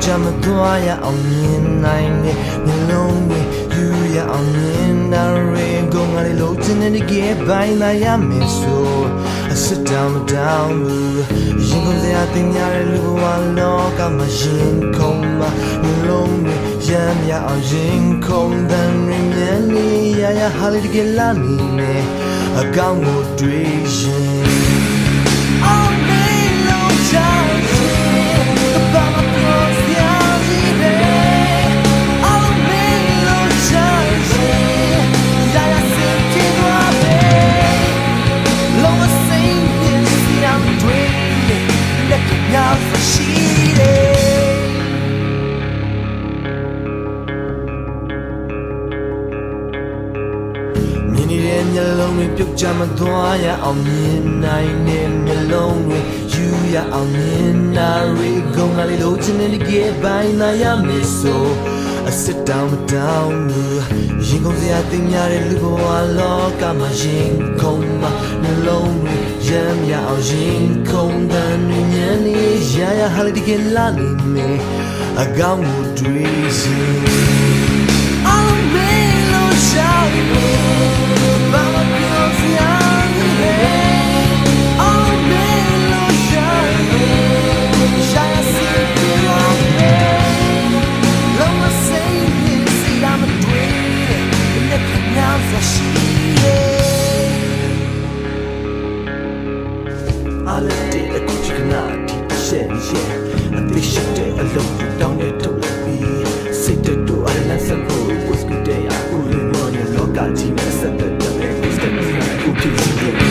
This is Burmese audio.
ကြမသွားရအောင်မြင်နိုင်တဲ့နှလုံးတွေယူရအောင်မြင်နာရင်ကုန်ငါလေးလို့ချင်းနေကြပိုင်းလာရမယ်ဆိုအစစ်တောင်မတောင်ဘူးရင်ကုန်စရာတင်ရတဲ့လူဘဝလောကမှာရင်ခုန်မှာနှလုံးတွေရမ်းရအောင်ရင်ခုန်တဲ့ရင်းမြန်းနေရရဟာလေးတကယ်လာနေနေအကောင်းကိုတွေ့ရင် မျက်လုံးတွေပြုတ်ကြမသွားရအောင်မြင်နိုင်တဲ့မျက်လုံးတွေယူရအောင်မြင်နာရီကုန်လာလေလို့ချင်းနေကြပိုင်းလာရမယ်ဆိုအစစ်တောင်မတောင်ဘူးရင်ကုန်စရာတင်ရတဲ့လူဘဝလောကမှာရင်ခုန်မှာနှလုံးတွေရမ်းရအောင်ရင်ခုန်တဲ့ညနေရရဟာလေးတကယ်လာနေမယ်အကောင်းကိုတွေ့စီAll me lo sabe Vamos a confiar All me lo sabe Ya sé que lo ve Lo más simple si la me duele Le cañas así Ale te la cuchi canati Shenye A te shite a lo down it to la be Say te do a la sample Was good day I would want your local team Set the double Step in my cookies